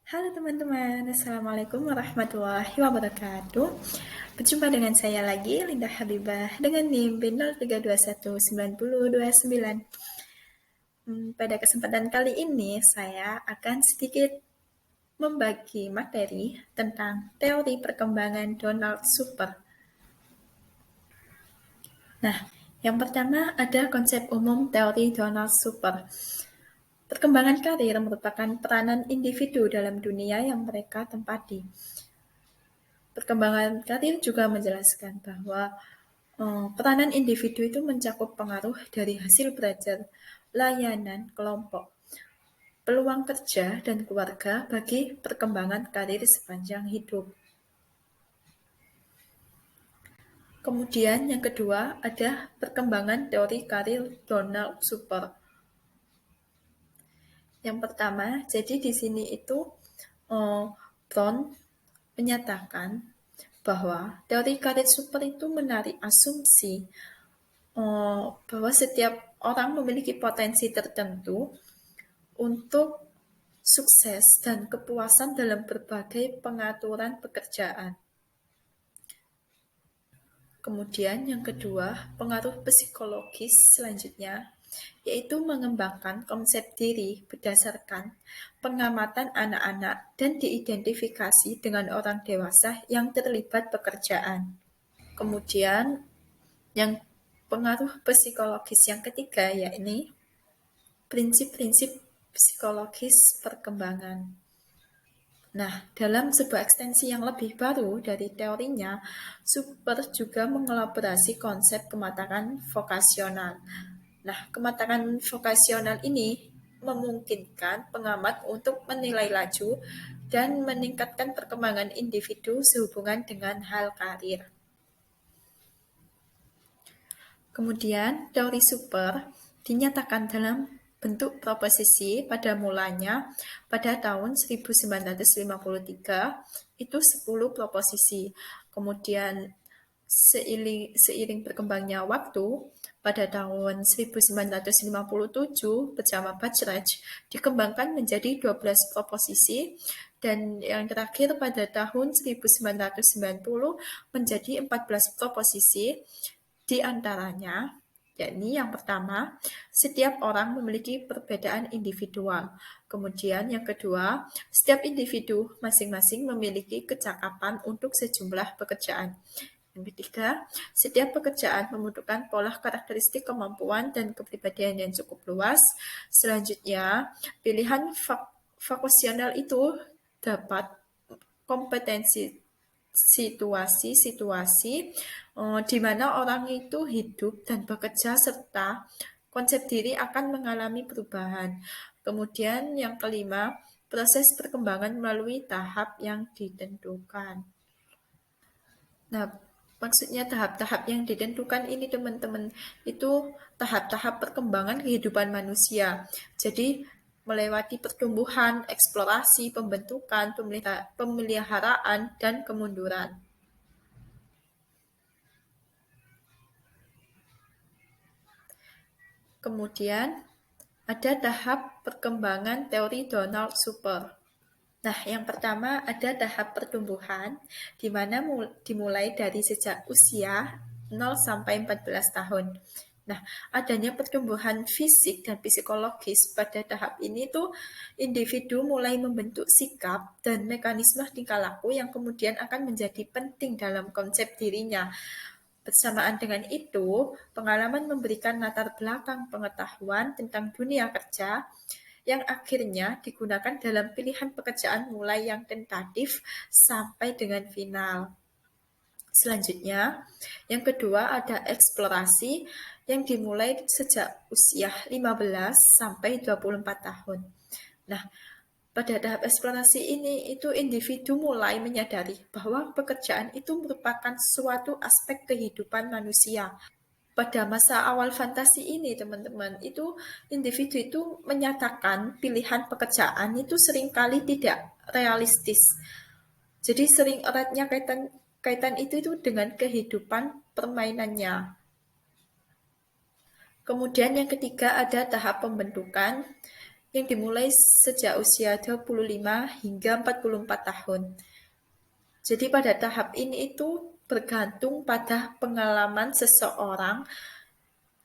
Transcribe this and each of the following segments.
Halo teman-teman, Assalamualaikum warahmatullahi wabarakatuh. Berjumpa dengan saya lagi, Linda Habibah, dengan NIM B03219029. Pada kesempatan kali ini, saya akan sedikit membagi materi tentang teori perkembangan Donald Super. Nah, yang pertama ada konsep umum teori Donald Super. Perkembangan karir merupakan peranan individu dalam dunia yang mereka tempati. Perkembangan karir juga menjelaskan bahwa peranan individu itu mencakup pengaruh dari hasil belajar, layanan kelompok, peluang kerja, dan keluarga bagi perkembangan karir sepanjang hidup. Kemudian yang kedua ada perkembangan teori karir Donald Super. Yang pertama, jadi di sini itu Brown menyatakan bahwa teori karir super itu menarik asumsi bahwa setiap orang memiliki potensi tertentu untuk sukses dan kepuasan dalam berbagai pengaturan pekerjaan. Kemudian yang kedua, pengaruh psikologis selanjutnya, yaitu mengembangkan konsep diri berdasarkan pengamatan anak-anak dan diidentifikasi dengan orang dewasa yang terlibat pekerjaan. Kemudian yang pengaruh psikologis yang ketiga, yakni prinsip-prinsip psikologis perkembangan. Nah, dalam sebuah ekstensi yang lebih baru dari teorinya, Super juga mengelaborasi konsep kematangan vokasional. Nah, kematangan vokasional ini memungkinkan pengamat untuk menilai laju dan meningkatkan perkembangan individu sehubungan dengan hal karir. Kemudian, teori super dinyatakan dalam bentuk proposisi pada mulanya pada tahun 1953 itu 10 proposisi. Kemudian seiring berkembangnya waktu pada tahun 1957 bersama Bachrach dikembangkan menjadi 12 proposisi dan yang terakhir pada tahun 1990 menjadi 14 proposisi. Di antaranya, yakni yang pertama, setiap orang memiliki perbedaan individual. Kemudian yang kedua, setiap individu masing-masing memiliki kecakapan untuk sejumlah pekerjaan. Yang ketiga, setiap pekerjaan membutuhkan pola karakteristik kemampuan dan kepribadian yang cukup luas. Selanjutnya, pilihan vokasional itu dapat kompetensi situasi-situasi di mana orang itu hidup dan bekerja serta konsep diri akan mengalami perubahan. Kemudian yang kelima, proses perkembangan melalui tahap yang ditentukan. Nah, maksudnya tahap-tahap yang ditentukan ini teman-teman itu tahap-tahap perkembangan kehidupan manusia. Jadi melewati pertumbuhan, eksplorasi, pembentukan, pemeliharaan, dan kemunduran. Kemudian ada tahap perkembangan teori Donald Super. Nah, yang pertama ada tahap pertumbuhan, di mana dimulai dari sejak usia 0 sampai 14 tahun. Nah, adanya pertumbuhan fisik dan psikologis pada tahap ini tuh individu mulai membentuk sikap dan mekanisme tingkah laku yang kemudian akan menjadi penting dalam konsep dirinya. Bersamaan dengan itu, pengalaman memberikan latar belakang pengetahuan tentang dunia kerja yang akhirnya digunakan dalam pilihan pekerjaan mulai yang tentatif sampai dengan final. Selanjutnya, yang kedua ada eksplorasi yang dimulai sejak usia 15 sampai 24 tahun. Nah, pada tahap eksplorasi ini, itu individu mulai menyadari bahwa pekerjaan itu merupakan suatu aspek kehidupan manusia. Pada masa awal fantasi ini, teman-teman, itu individu itu menyatakan pilihan pekerjaan itu seringkali tidak realistis. Jadi sering eratnya kaitan itu dengan kehidupan permainannya. Kemudian yang ketiga ada tahap pembentukan. yang dimulai sejak usia 25 hingga 44 tahun. Jadi pada tahap ini itu bergantung pada pengalaman seseorang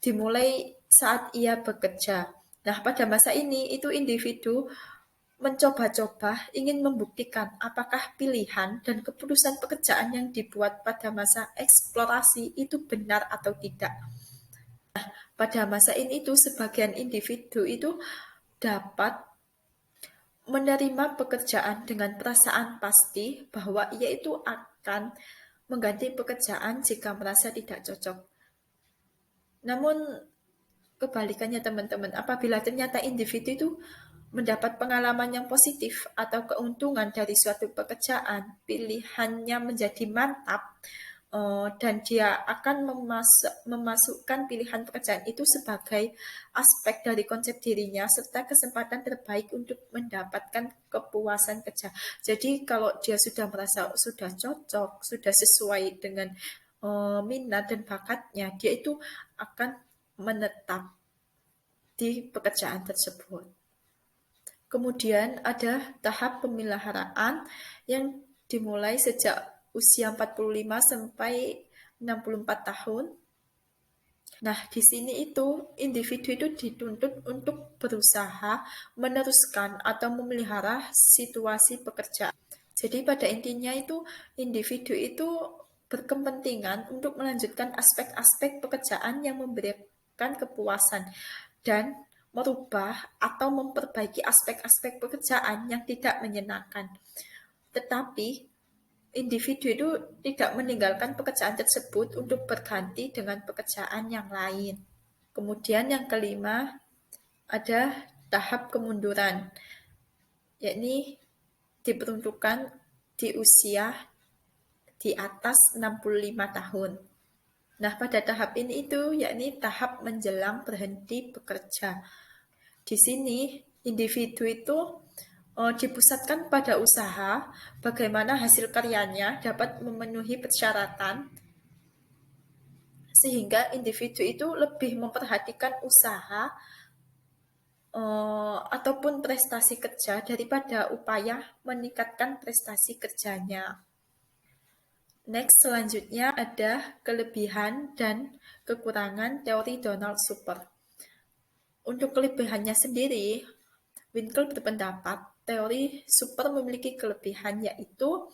dimulai saat ia bekerja. Nah, pada masa ini itu individu mencoba-coba ingin membuktikan apakah pilihan dan keputusan pekerjaan yang dibuat pada masa eksplorasi itu benar atau tidak. Pada masa ini itu sebagian individu itu dapat menerima pekerjaan dengan perasaan pasti bahwa ia itu akan mengganti pekerjaan jika merasa tidak cocok. Namun kebalikannya teman-teman, apabila ternyata individu itu mendapat pengalaman yang positif atau keuntungan dari suatu pekerjaan, pilihannya menjadi mantap, dan dia akan memasukkan pilihan pekerjaan itu sebagai aspek dari konsep dirinya serta kesempatan terbaik untuk mendapatkan kepuasan kerja. Jadi kalau dia sudah merasa sudah cocok, sudah sesuai dengan minat dan bakatnya, dia itu akan menetap di pekerjaan tersebut. Kemudian ada tahap pemeliharaan yang dimulai sejak usia 45 sampai 64 tahun. Nah, di sini itu individu itu dituntut untuk berusaha meneruskan atau memelihara situasi pekerjaan. Jadi pada intinya itu individu itu berkepentingan untuk melanjutkan aspek-aspek pekerjaan yang memberikan kepuasan dan merubah atau memperbaiki aspek-aspek pekerjaan yang tidak menyenangkan. Tetapi individu itu tidak meninggalkan pekerjaan tersebut untuk berganti dengan pekerjaan yang lain. Kemudian yang kelima ada tahap kemunduran, yakni diperuntukkan di usia di atas 65 tahun. Nah, pada tahap ini itu yakni tahap menjelang berhenti bekerja. Di sini individu itu dipusatkan pada usaha bagaimana hasil karyanya dapat memenuhi persyaratan sehingga individu itu lebih memperhatikan usaha ataupun prestasi kerja daripada upaya meningkatkan prestasi kerjanya. Next, selanjutnya ada kelebihan dan kekurangan teori Donald Super. Untuk kelebihannya sendiri, Winkel berpendapat teori super memiliki kelebihan, yaitu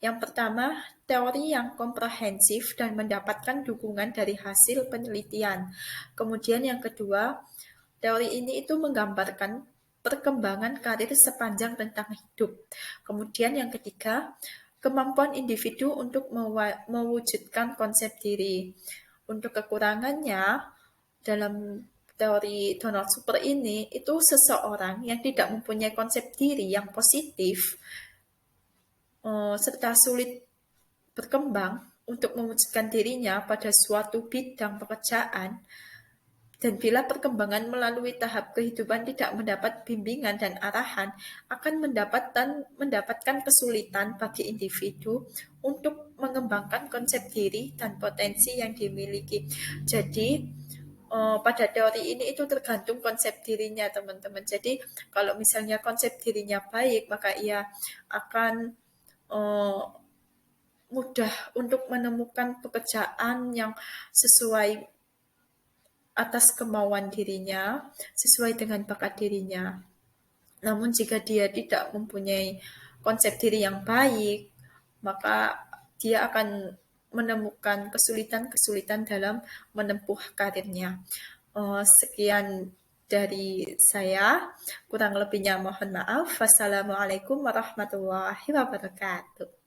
yang pertama, teori yang komprehensif dan mendapatkan dukungan dari hasil penelitian. Kemudian yang kedua, teori ini itu menggambarkan perkembangan karir sepanjang rentang hidup. Kemudian yang ketiga, kemampuan individu untuk mewujudkan konsep diri. Untuk kekurangannya, dalam teori Donald Super ini, itu seseorang yang tidak mempunyai konsep diri yang positif, serta sulit berkembang untuk mewujudkan dirinya pada suatu bidang pekerjaan, dan bila perkembangan melalui tahap kehidupan tidak mendapat bimbingan dan arahan, akan mendapatkan kesulitan bagi individu untuk mengembangkan konsep diri dan potensi yang dimiliki. Jadi, pada teori ini itu tergantung konsep dirinya, teman-teman. Jadi, kalau misalnya konsep dirinya baik, maka ia akan mudah untuk menemukan pekerjaan yang sesuai atas kemauan dirinya, sesuai dengan bakat dirinya. Namun jika dia tidak mempunyai konsep diri yang baik, maka dia akan menemukan kesulitan-kesulitan dalam menempuh karirnya. Sekian dari saya, kurang lebihnya mohon maaf. Wassalamualaikum warahmatullahi wabarakatuh.